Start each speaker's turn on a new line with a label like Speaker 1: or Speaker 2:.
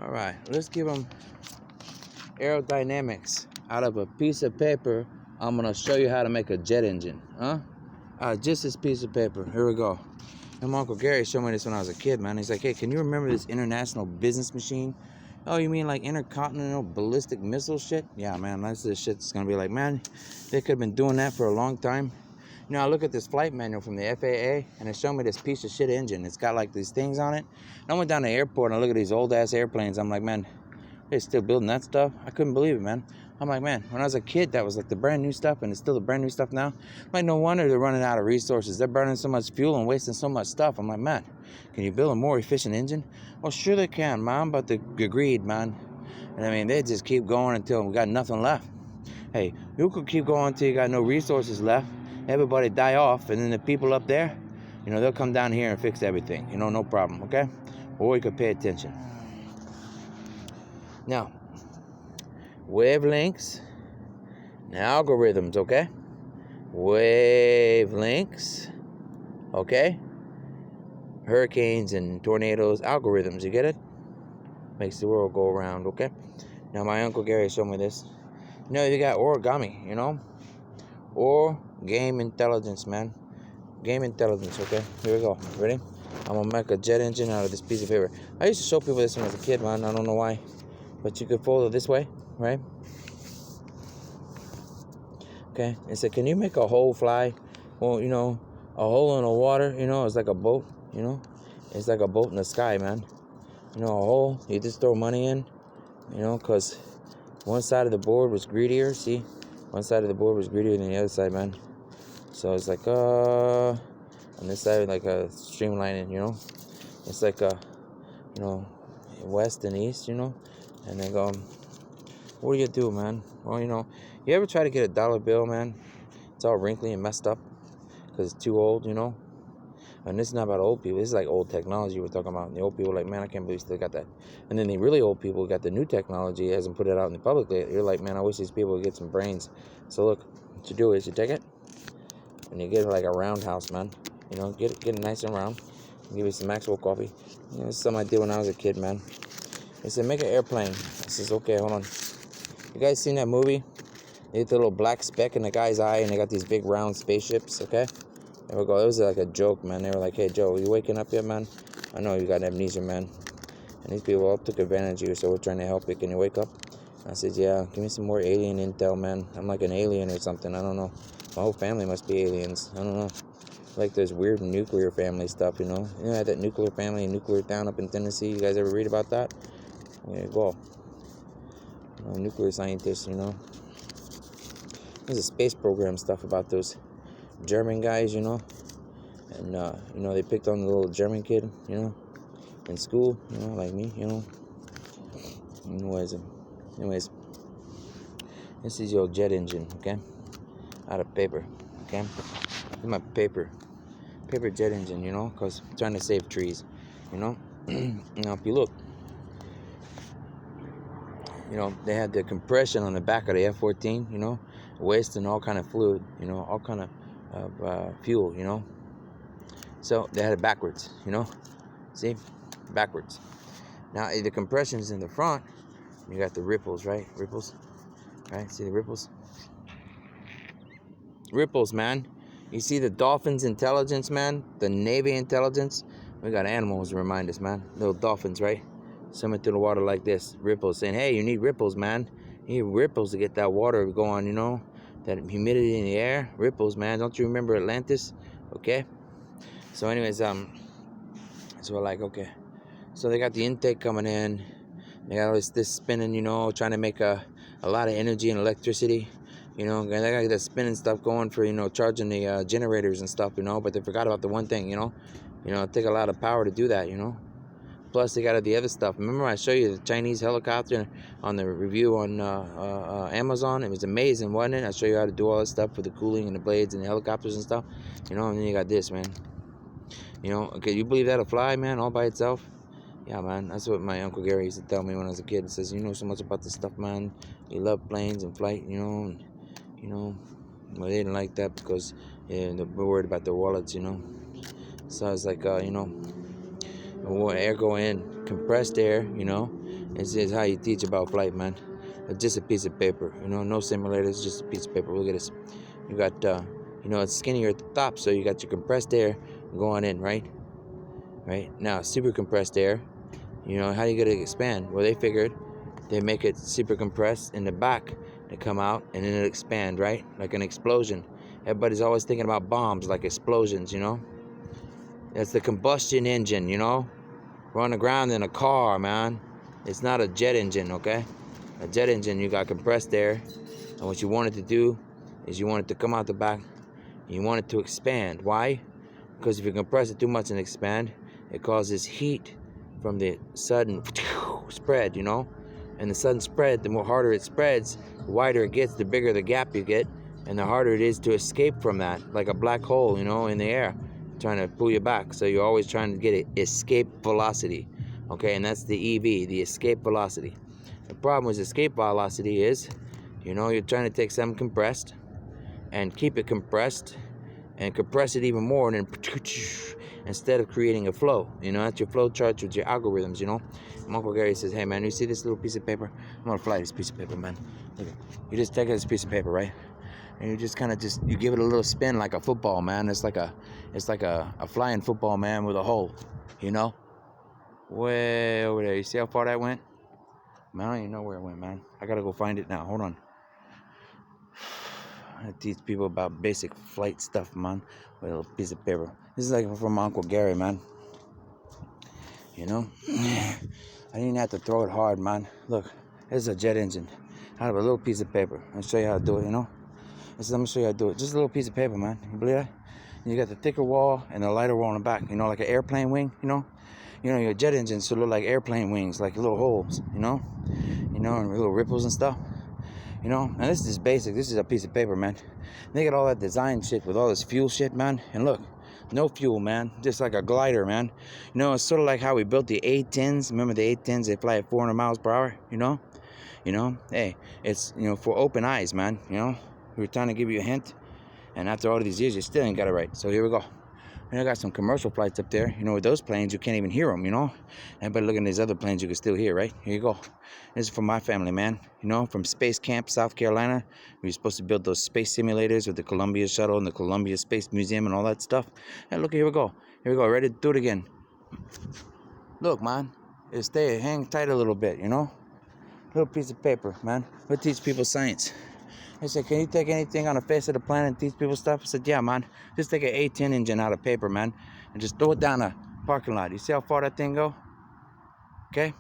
Speaker 1: All right, let's give them aerodynamics. Out of a piece of paper, I'm gonna show you how to make a jet engine. Just this piece of paper. Here we go. And my Uncle Gary showed me this when I was a kid, man. He's like, hey, can you remember this international business machine? Oh, you mean like intercontinental ballistic missile shit? Yeah, man, that's the shit that's gonna be like, man, they could have been doing that for a long time. You know, I look at this flight manual from the FAA, and it showed me this piece of shit engine. It's got like these things on it. And I went down to the airport and I look at these old ass airplanes. I'm like, man, they're still building that stuff. I couldn't believe it, man. I'm like, man, when I was a kid, that was like the brand new stuff, and it's still the brand new stuff now. Like, no wonder they're running out of resources. They're burning so much fuel and wasting so much stuff. I'm like, man, can you build a more efficient engine? Well, sure they can, man, but they agreed, man. And I mean, they just keep going until we got nothing left. Hey, you could keep going until you got no resources left. Everybody die off, and then the people up there, you know, they'll come down here and fix everything. You know, no problem, okay? Or you could pay attention. Now, wavelengths and algorithms, okay? Wavelengths, okay? Hurricanes and tornadoes, algorithms, you get it? Makes the world go around, okay? Now, my Uncle Gary showed me this. You know, you got origami, you know? Or game intelligence, man. Game intelligence, okay? Here we go. Ready? I'm gonna make a jet engine out of this piece of paper. I used to show people this when I was a kid, man. I don't know why. But you could fold it this way, right? Okay. It said, can you make a hole fly? Well, you know, a hole in the water, you know, it's like a boat, you know? It's like a boat in the sky, man. You know, a hole, you just throw money in, you know, because one side of the board was greedier, see? One side of the board was greedier than the other side, man. So it's like, on this side, like a streamlining, you know? It's like a, you know, west and east, you know? And they go, what do you do, man? Well, you know, you ever try to get a dollar bill, man? It's all wrinkly and messed up because it's too old, you know? And this is not about old people. This is like old technology we're talking about. And the old people are like, man, I can't believe you still got that. And then the really old people got the new technology, hasn't put it out in the public yet. You're like, man, I wish these people would get some brains. So look, what you do is you take it and you get it like a roundhouse, man. You know, get it nice and round. Give you some Maxwell coffee. You know, this is something I did when I was a kid, man. They said, make an airplane. I says, okay, hold on. You guys seen that movie? They get the little black speck in the guy's eye, and they got these big round spaceships, okay? There we go. It was like a joke, man. They were like, hey, Joe, you waking up yet, man? I know you got amnesia, man. And these people all took advantage of you, so we're trying to help you. Can you wake up? I said, yeah, give me some more alien intel, man. I'm like an alien or something. I don't know. My whole family must be aliens. I don't know. Like this weird nuclear family stuff, you know? You know, that nuclear family, nuclear town up in Tennessee. You guys ever read about that? There you go. Nuclear scientists, you know. There's a space program stuff about those German guys, you know. And, you know, they picked on the little German kid, you know, in school, you know, like me, you know. Anyways, this is your jet engine, okay? Out of paper, okay? This is my paper jet engine, you know, because I'm trying to save trees, you know. Now, if you look, you know, they had the compression on the back of the F-14, you know, wasting all kind of fluid, you know, all kind of fuel, you know. So they had it backwards, you know. See? Backwards. Now, the compression is in the front. You got the ripples, right? Ripples. Right? See the ripples? Ripples, man. You see the dolphins' intelligence, man? The Navy intelligence? We got animals to remind us, man. Little dolphins, right? Swimming through the water like this. Ripples. Saying, hey, you need ripples, man. You need ripples to get that water going, you know? That humidity in the air. Ripples, man. Don't you remember Atlantis? Okay? So anyways, so we're like, okay. So they got the intake coming in. They got all this spinning, you know, trying to make a lot of energy and electricity. You know, they got the spinning stuff going for, you know, charging the generators and stuff, you know. But they forgot about the one thing, you know. You know, it take a lot of power to do that, you know. Plus, they got the other stuff. Remember I showed you the Chinese helicopter on the review on Amazon? It was amazing, wasn't it? I show you how to do all this stuff for the cooling and the blades and the helicopters and stuff. You know, and then you got this, man. You know, okay, you believe that'll fly, man, all by itself? Yeah, man, that's what my Uncle Gary used to tell me when I was a kid. He says, you know so much about this stuff, man. You love planes and flight, you know. And, you know, well, they didn't like that because they're worried about their wallets, you know. So I was like, you know, air go in, compressed air, you know. This is how you teach about flight, man. Just a piece of paper, you know, no simulators, just a piece of paper. Look at this. You got, you know, it's skinnier at the top, so you got your compressed air going in, right? Right? Now, super compressed air, you know, how you gonna expand? Well, they figured they make it super compressed in the back to come out, and then it expand, right? Like an explosion. Everybody's always thinking about bombs, like explosions, you know? That's the combustion engine, you know? We're on the ground in a car, man. It's not a jet engine, okay? A jet engine, you got compressed air, and what you want it to do is you want it to come out the back, and you want it to expand. Why? Because if you compress it too much and expand, it causes heat from the sudden spread, you know? And the sudden spread, the more harder it spreads, the wider it gets, the bigger the gap you get, and the harder it is to escape from that, like a black hole, you know, in the air, trying to pull you back. So you're always trying to get an escape velocity, okay? And that's the EV, the escape velocity. The problem with escape velocity is, you know, you're trying to take something compressed and keep it compressed and compress it even more, and then instead of creating a flow, you know, that's your flow charts with your algorithms, you know. And Uncle Gary says, hey man, you see this little piece of paper? I'm gonna fly this piece of paper, man. Look, you just take this piece of paper, right? And you just kind of you give it a little spin like a football, man. It's like a flying football, man, with a hole, you know, way over there. You see how far that went? Man, I don't even know where it went, man. I gotta go find it now. Hold on. I teach people about basic flight stuff, man, with a little piece of paper. This is like from Uncle Gary, man. You know? I didn't have to throw it hard, man. Look, this is a jet engine out of a little piece of paper. I'll show you how to do it, you know? Let me show you how to do it. Just a little piece of paper, man. You believe that? And you got the thicker wall and the lighter wall on the back, you know, like an airplane wing, you know? You know, your jet engines should look like airplane wings, like little holes, you know? You know, and little ripples and stuff. You know, and this is basic. This is a piece of paper, man. They got all that design shit with all this fuel shit, man. And look, no fuel, man. Just like a glider, man. You know, it's sort of like how we built the A-10s. Remember the A-10s? They fly at 400 miles per hour, you know? You know, hey, it's, you know, for open eyes, man. You know, we were trying to give you a hint. And after all these years, you still ain't got it right. So here we go. And I got some commercial flights up there. You know, with those planes, you can't even hear them, you know? Everybody looking at these other planes, you can still hear, right? Here you go. This is from my family, man. You know, from Space Camp, South Carolina. We were supposed to build those space simulators with the Columbia Shuttle and the Columbia Space Museum and all that stuff. And look, here we go. Here we go. Ready to do it again. Look, man. Hang tight a little bit, you know? Little piece of paper, man. We teach people science. I said, can you take anything on the face of the planet and teach people stuff? I said, yeah, man. Just take an A-10 engine out of paper, man, and just throw it down a parking lot. You see how far that thing go? Okay?